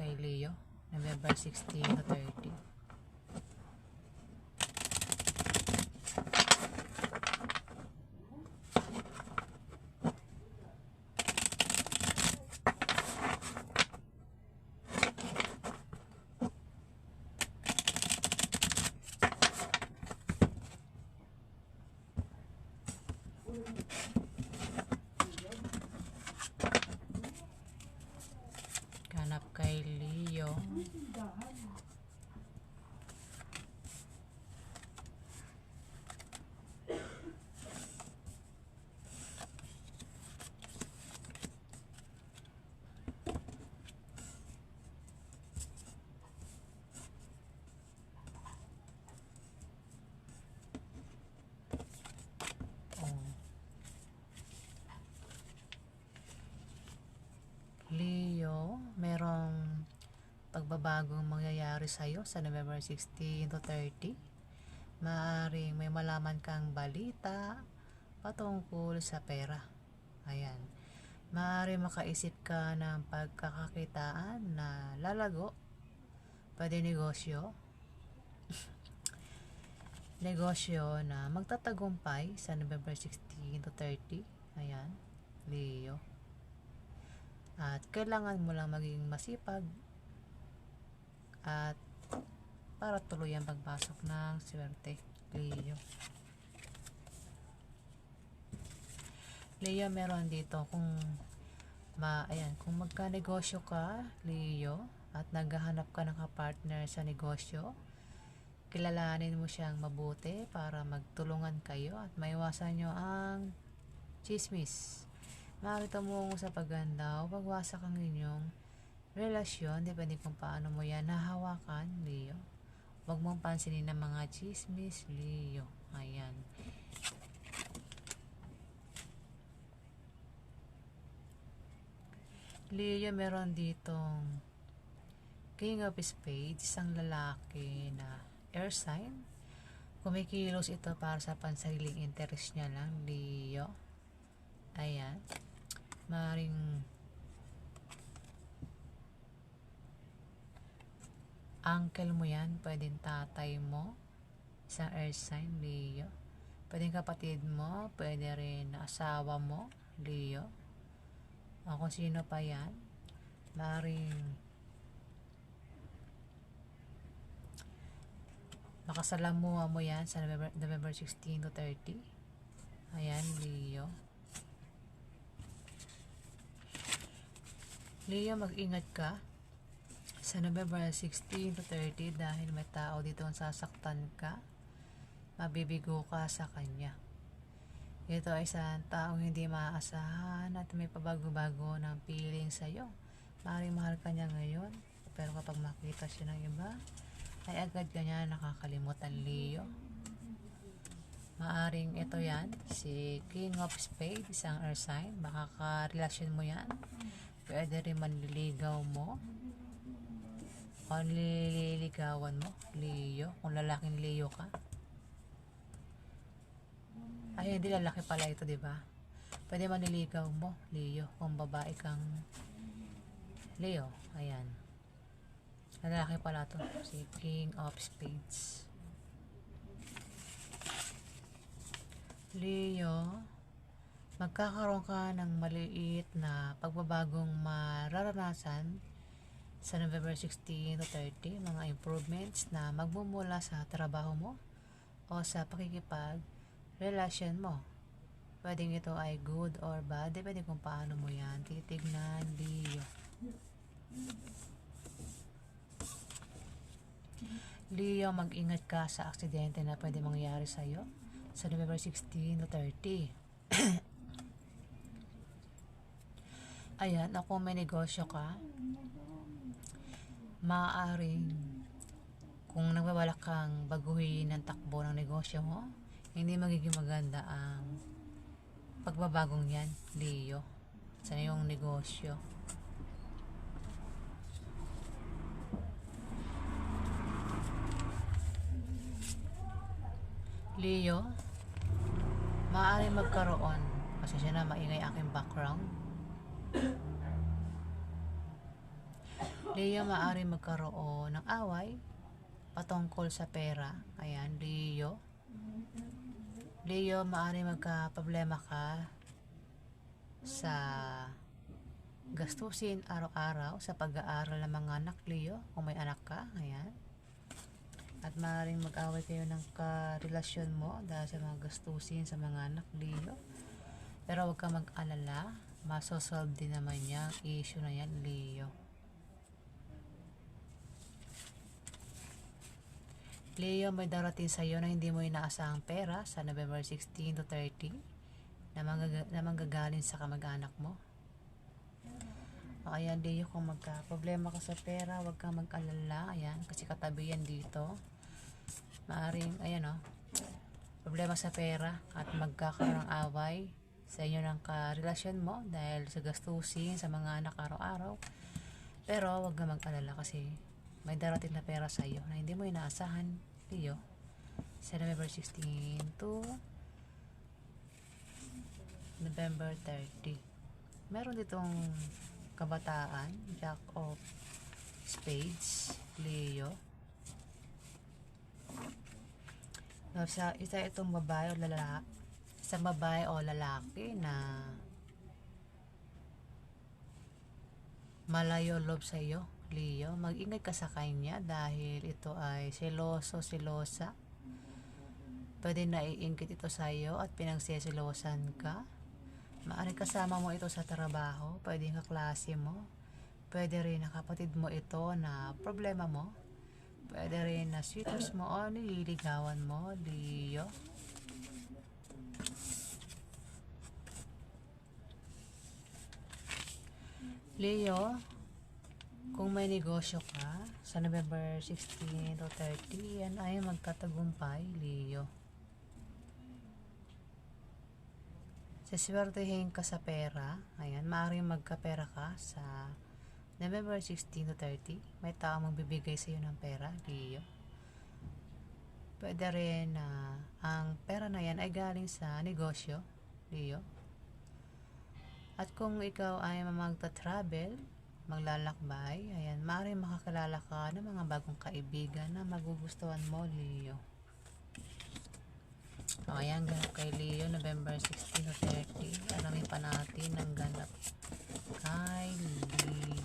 kay Leo, November 16 to 30. Ganap kay Leo. Leo, merong pagbabagong mangyayari sa'yo sa November 16 to 30. Maaaring may malaman kang balita patungkol sa pera. Ayan. Maaaring makaisip ka ng pagkakakitaan na lalago. Pwede negosyo. Negosyo na magtatagumpay sa November 16 to 30. Ayan, Leo. At kailangan mo lang maging masipag at para tuloy ang pagpasok ng swerte, Leo. Leo, meron dito kung kung magka-negosyo ka, Leo, at naghahanap ka ng kapartner sa negosyo, kilalanin mo siyang mabuti para magtulungan kayo at maiwasan nyo ang chismis. Makita mo sa paganda o pagwasak ang inyong relasyon, depende kung paano mo yan nahawakan, Leo. Huwag mong pansinin ng mga chismis, Leo. Ayan. Leo, meron ditong King of Spades, isang lalaki na air sign. Kumikilos ito para sa pansariling interest niya lang, Leo. Ayan. Maring uncle mo yan, pwedeng tatay mo, isang earth sign, Leo. Pwedeng kapatid mo, pwede rin asawa mo, Leo. O kung sino pa yan, maring makasalamuha mo yan sa November 16 to 30. Ayan, Leo. Leo, mag-ingat ka sa November 16 to 30 dahil may tao dito ang sasaktan ka, mabibigo ka sa kanya. Ito ay isang taong hindi maaasahan at may pabago-bago ng feeling sa'yo. Maaaring mahal ka niya ngayon, pero kapag makita siya ng iba, ay agad ka niya nakakalimutan, Leo. Maaring ito yan, si King of Spades, isang earth sign, baka ka-relasyon mo yan. Pwede rin manliligaw mo o nililigawan mo, Leo, kung lalaking Leo ka. Ay, hindi, lalaki pala ito, diba? Pwede manliligaw mo, Leo, kung babae kang Leo. Ayan. Lalaki pala to, si King of Spades. Leo, magkakaroon ka ng maliit na pagbabagong mararanasan sa November 16 to 30, mga improvements na magmumula sa trabaho mo o sa pakikipag-relasyon mo. Pwedeng ito ay good or bad, depende kung paano mo yan titignan, Leo. Leo, mag-ingat ka sa aksidente na pwede mangyari sa'yo sa November 16 to 30. Ayan, kung may negosyo ka, maaaring kung nagbabalak kang baguhin ang takbo ng negosyo mo, hindi magiging maganda ang pagbabagong yan, Leo, sa iyong negosyo. Leo, maaaring magkaroon, kasi siya na maingay aking background. Leo, maaari magkaroon ng away patungkol sa pera. Ayan, Leo. Leo, maaari magka-problema ka sa gastusin araw-araw sa pag-aaral ng mga anak, Leo, kung may anak ka. Ayan. At maaaring mag-away kayo ng karelasyon mo dahil sa mga gastusin sa mga anak, Leo. Pero huwag ka mag-alala, masosolve din naman niya ang issue na yan, Leo. Leo, may darating sa iyo na hindi mo inaasahang pera sa November 16 to 30 na manggagaling sa kamag-anak mo. O ayan, Leo, kung magka-problema ka sa pera, huwag kang mag-alala. Ayan, kasi katabi yan dito. Maaring, ayan o, problema sa pera at magkakaroon ng away sa inyo ng karelasyon mo dahil sa gastusin sa mga anak araw-araw. Pero huwag ka mag-alala kasi may darating na pera sa iyo na hindi mo inaasahan, Leo, sa November 16 to November 30. Meron ditong kabataan, Jack of Spades, Leo. Isa itong babae o lalaki, isang babae o lalaki na malayo loob sa iyo, Leo. Mag-ingat ka sa kanya dahil ito ay seloso, selosa. Pwede na iingkit ito sa iyo at pinagsisilosan ka. Maaaring kasama mo ito sa trabaho, pwede kaklase mo, pwede rin na kapatid mo ito na problema mo, pwede rin na sweeters mo o nililigawan mo, Leo. Leo, kung may negosyo ka sa November 16 to 30, yan ay magtatagumpay, Leo. Siswertehin ka sa pera. Ayan, maaaring magkapera ka sa November 16 to 30. May tao magbibigay sa iyo ng pera, Leo. Pwede rin na ang pera na yan ay galing sa negosyo, Leo. At kung ikaw ay magta-travel, maglalakbay, ayan, maaaring makakilala ka ng mga bagong kaibigan na magugustuhan mo, Leo. O, ayan, ganap kay Leo, November 16 to 30. Alamin pa natin ang ganap kay Leo.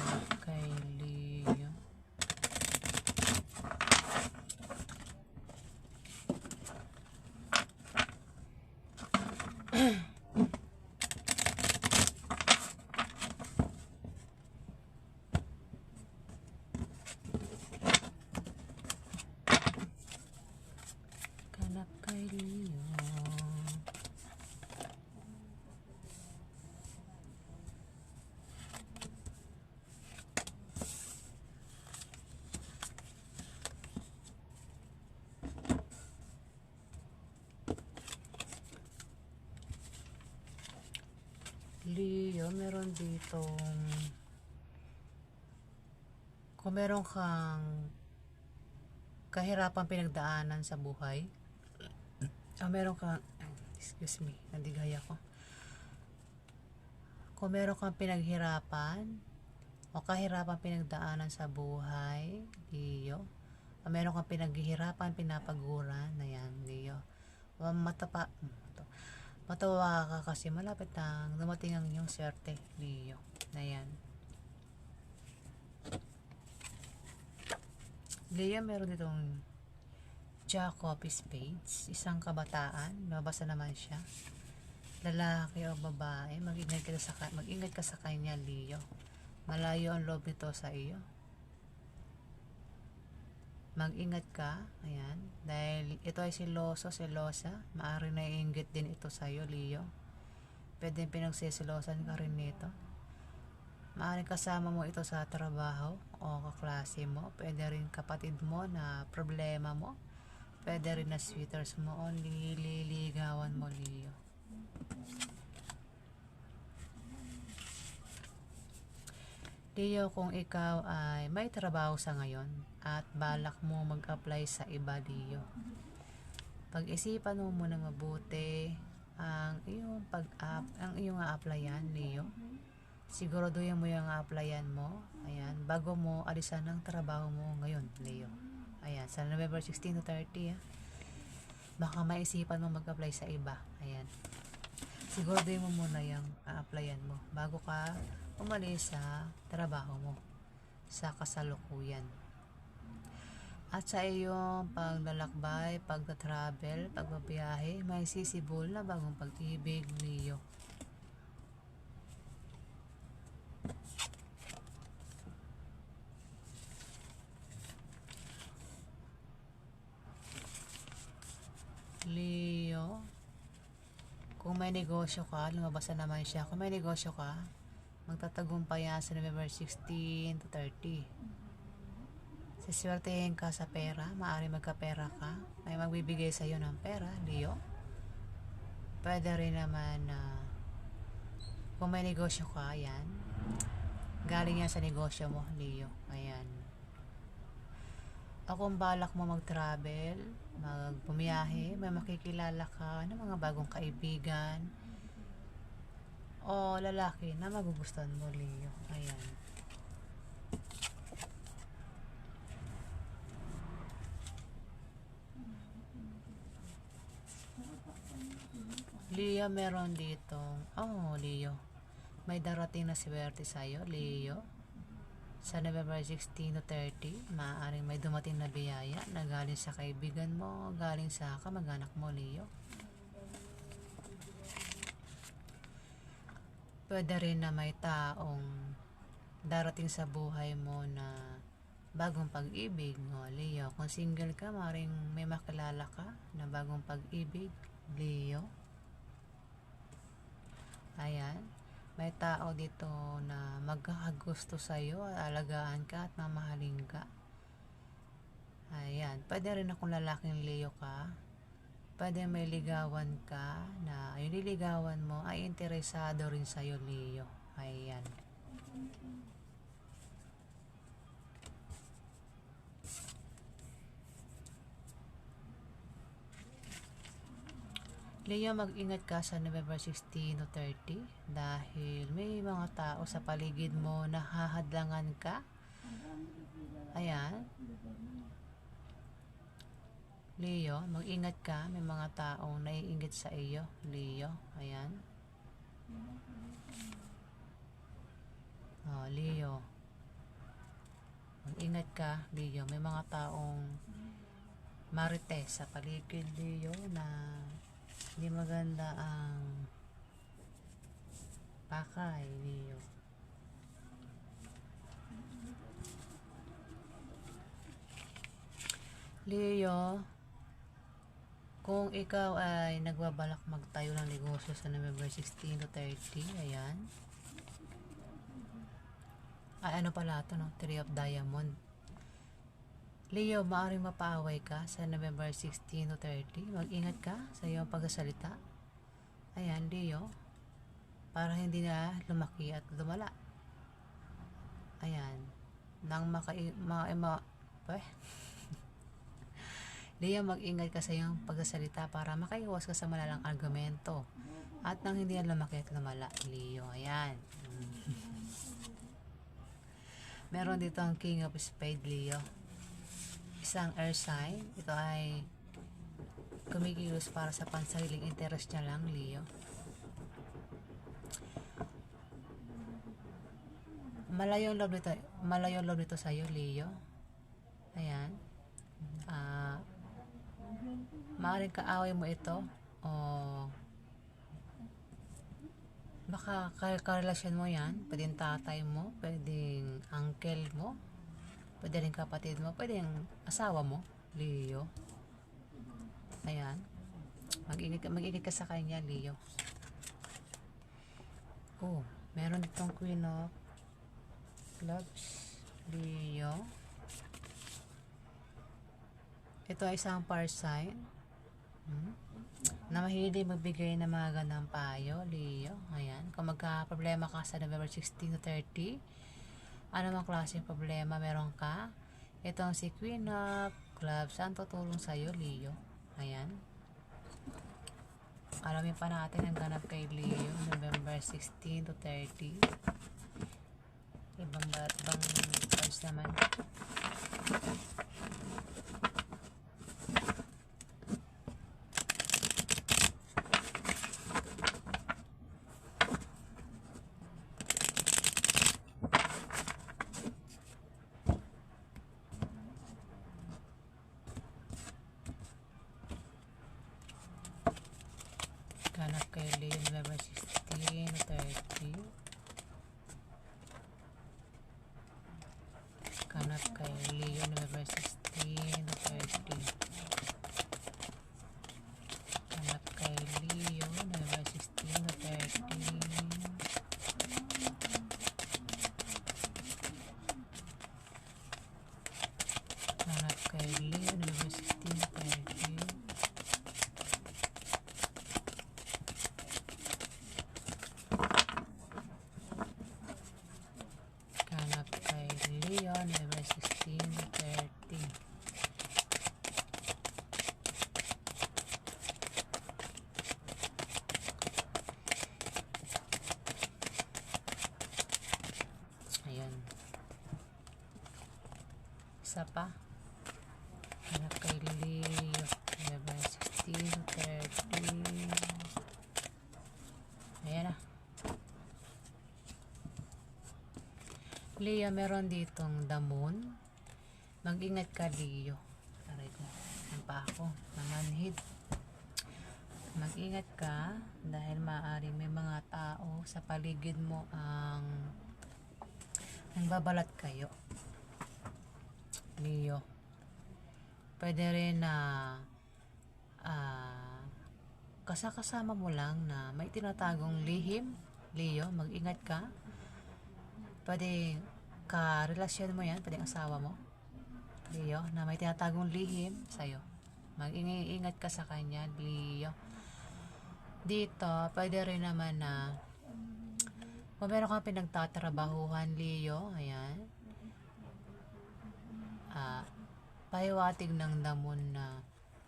Ganap kay Leo. Ganap kay Leo. Leo, meron ditong kung meron kang kahirapan pinagdaanan sa buhay, meron kang excuse me, nandigay ako. Kung meron kang pinaghirapan o kahirapan pinagdaanan sa buhay, Leo, o meron kang pinaghihirapan, pinapaguran, ayan, Leo, matawa ka kasi malapit nang dumating ang inyong swerte, Leo, na yan. Leo, meron ditong Jack of Spades, isang kabataan, mabasa naman siya, lalaki o babae. Mag-ingat ka sa kanya, Leo. Malayo ang loob nito sa iyo. Mag-ingat ka, ayan, dahil ito ay seloso, selosa. Maaari na iinggit din ito sa iyo, Leo. Pwede pinagsisilosan ka rin nito. Maaari kasama mo ito sa trabaho o kaklase mo. Pwede rin kapatid mo na problema mo. Pwede rin na sweeters mo o nililigawan mo, Leo. Leo, kung ikaw ay may trabaho sa ngayon at balak mo mag-apply sa iba, Leo, pag-isipan mo muna mabuti ang iyong a-applyan, Leo. Siguraduhin mo yung a-applyan mo. Ayan, bago mo alisan ng trabaho mo ngayon, Leo. Ayan, sa November 16 to 30, baka maisipan mo mag-apply sa iba. Ayan. Siguraduhin mo muna yung a-applyan mo bago ka umalis sa trabaho mo sa kasalukuyan. At sa iyong paglalakbay, pagta-travel, pagbabiyahe, may sisibol na bagong pag-ibig, Leo. Leo, kung may negosyo ka, lumabas na naman siya. Kung may negosyo ka, magtatagumpay yan sa November 16 to 30. Siswertehin ka sa pera, maaari magkapera ka. May magbibigay sa iyo ng pera, Leo. Pwede rin naman kung may negosyo ka, yan. Galing yan sa negosyo mo, Leo. Ayan. O kung balak mo mag-travel, magbumiyahe, may makikilala ka ng mga bagong kaibigan o lalaki na magugustuhan mo, Leo. Ayan. Leo, meron dito. Leo, may darating na swerte sa'yo, Leo. Sa November 16 to 30, maaaring may dumating na biyaya na galing sa kaibigan mo, galing sa kamag-anak mo, Leo. Pwede rin na may taong darating sa buhay mo na bagong pag-ibig, no, Leo. Kung single ka, maaaring may makilala ka na bagong pag-ibig, Leo. Ayan. May tao dito na magkakagusto sa'yo at alagaan ka at mamahalin ka. Ayan. Pwede rin na kung lalaking Leo ka, pwede may ligawan ka na yung liligawan mo ay interesado rin sa'yo, Leo. Ayan. Leo, mag-ingat ka sa November 16 to 30 dahil may mga tao sa paligid mo na hahadlangan ka. Ayan. Leo, mag-ingat ka. May mga taong naiinggit sa iyo, Leo. Ayan. Leo. Mag-ingat ka, Leo. May mga taong marites sa paligid, Leo, na hindi maganda ang pakay, Leo. Leo, kung ikaw ay nagbabalak magtayo ng negosyo sa November 16 to 30, ayan. Ay, ano pala ito, no? 3 of Diamond. Leo, maaaring mapaaway ka sa November 16 to 30. Mag-ingat ka sa iyong pagsasalita. Ayan, Leo. Para hindi na lumaki at lumala. Ayan. Leo, mag-ingat ka sa iyong pagsasalita para makaiwas ka sa malalang argumento. At nang hindi na lumaki at lumala, Leo. Ayan. Meron dito ang King of Spades, Leo. Isang air sign. Ito ay kumikilos para sa pansariling interest niya lang, Leo. Malayo ang loob nito sa'yo, Leo. Ayan. Maaaring kaaway mo ito o baka karelasyon mo yan. Pwedeng tatay mo, pwedeng uncle mo, pwede rin kapatid mo, pwede yung asawa mo, Leo. Ayan. Mag-ingat ka sa kanya, Leo. Meron ditong Queen of Clubs, Leo. Ito ay isang fire sign na mahilig magbigay ng mga gandang payo, Leo. Ayan. Kung magka-problema ka sa November 16 to 30, Ano mang klaseng problema meron ka, itong si Queen of Clubs ang tutulong sa'yo, Leo. Ayan. Alamin pa natin ang ganap kay Leo, November 16 to 30. Ibang cards naman. Ganap kay Leo, November 16 to 30. Ganap kay Leo, November 16 to 30. Ganap kay Leo, November 16 to 30. Ganap kay Leo, November 16 to 30. Ganap kay Leo, November 16 to 30. Ayun. Isa pa. Ganap kay Leo, November 16 to 30. Ayan na. Leo, meron ditong the moon. Mag-ingat ka, Leo. Aray ko. Ang pa ako. Namanhid. Mag-ingat ka dahil maaaring may mga tao sa paligid mo ang nagbabalat kayo, Leo. Pwede rin na kasama mo lang na may tinatagong lihim, Leo. Mag-ingat ka. Pwede ka-relasyon mo yan, pwede asawa mo, Leo, na may tinatagong lihim sa'yo. Mag-ingat ka sa kanya, Leo. Dito, pwede rin naman na kung meron kang pinagtatrabahuhan, Leo, ayan, pahiwatig ng damon na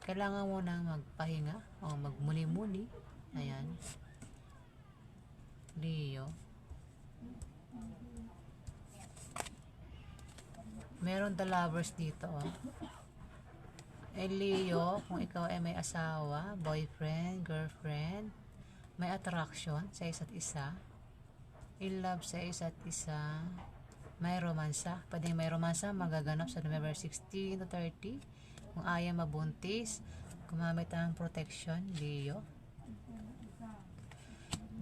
kailangan mo nang magpahinga o magmuni-muni. Ayan, Leo. Meron the lovers dito, oh. Leo, kung ikaw ay may asawa, boyfriend, girlfriend, may attraction sa isa't isa, in love sa isa't isa, may romansa. Pwede may romansa magaganap sa November 16 to 30. Kung ayaw mabuntis, gumamit ng protection, Leo.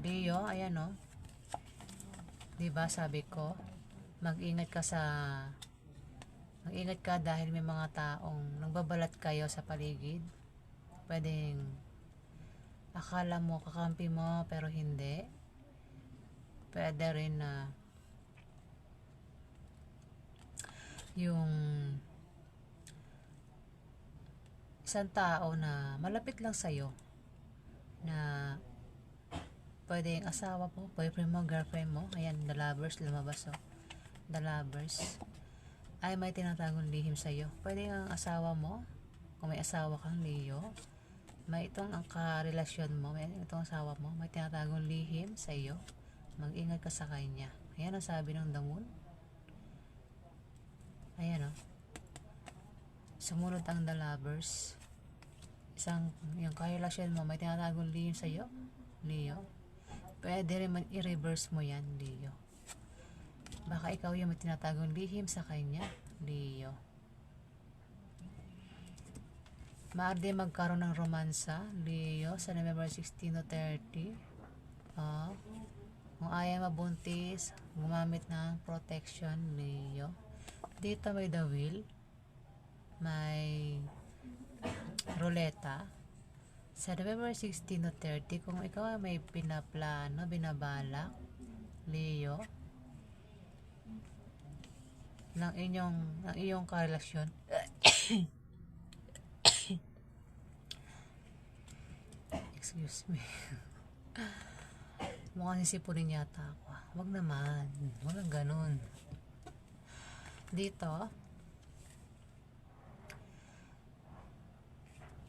Leo, ayan, oh. Diba sabi ko, mag-ingat ka dahil may mga taong nagbabalat kayo sa paligid. Pwedeng akala mo kakampi mo pero hindi. Pwede rin na yung isang tao na malapit lang sa'yo na pwedeng asawa mo, boyfriend mo, girlfriend mo. Ayan, the lovers, lumabas, oh. The lovers ay may tinatagong lihim sa'yo. Pwede ang asawa mo, kung may asawa kang, Leo, may itong ang karelasyon mo, may itong asawa mo, may tinatagong lihim sa'yo. Mag-ingat ka sa kanya. Ayan ang sabi ng the moon. Ayan, oh. Sumunod ang the lovers. Yung karelasyon mo, may tinatagong lihim sa'yo, Leo. Pwede rin i-reverse mo yan, Leo. Baka ikaw yung may tinatagong lihim sa kanya, Leo. Maaari din magkaroon ng romansa, Leo, sa November 16 to 30. Kung ayaw mabuntis, gumamit ng protection, Leo. Dito may the wheel, may ruleta. Sa November 16 to 30, kung ikaw ay may pinaplano, binabalak, Leo, ng iyong karelasyon, excuse me, mukhang sisipunin yata ako. Wag naman, walang ganun. dito,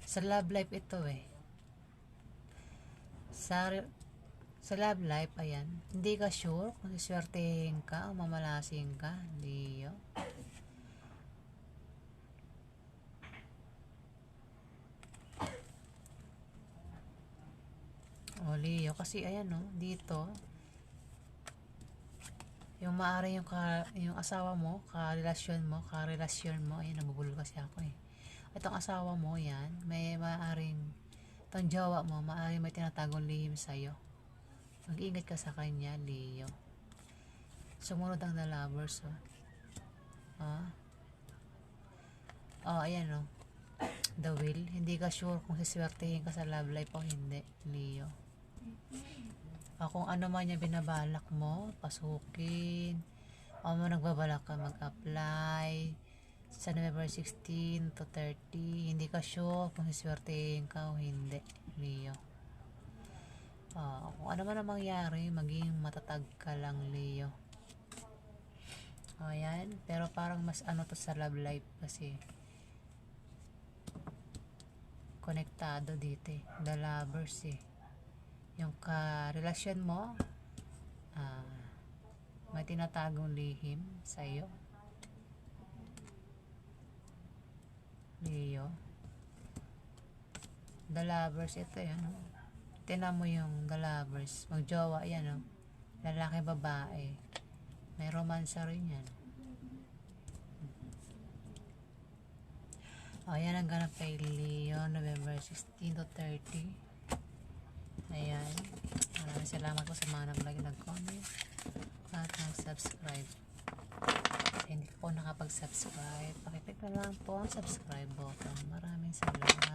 sa love life ito eh. Sa love life, ayan, hindi ka sure kung siswertehin ka o mamalasing ka, Leo. O Leo, kasi ayan o, dito, yung maaari yung asawa mo, karelasyon mo, ayan, nabubulol kasi ako eh. Itong asawa mo, yan, may maaaring, itong jowa mo, maaaring may tinatagong lihim sa'yo. Mag-ingat ka sa kanya, Leo. Sumunod ang the lovers, oh. Ayan, oh. The will. Hindi ka sure kung siswertehin ka sa love life o hindi, Leo. Kung ano man yung binabalak mo, pasukin, o mo nagbabalak ka mag-apply sa November 16 to 30, hindi ka sure kung siswertehin ka o hindi, Leo. Kung ano man ang mangyari, maging matatag ka lang, Leo. Ayan, pero parang mas ano to sa love life kasi konektado dito eh, the lovers eh. Yung karelasyon mo, may tinatagong lihim sa'yo, Leo. The lovers, ito yan, oh. Tinan mo yung the lovers, magjowa yan, oh. Lalaki, babae, may romansa rin yan. Ayan ang ganap kay Leo, November 16 to 30. Ayan, maraming salamat po sa mga nag-comment at nag-subscribe. Hindi po nakapag-subscribe, pakipig na lang po ang subscribe button. Maraming salamat.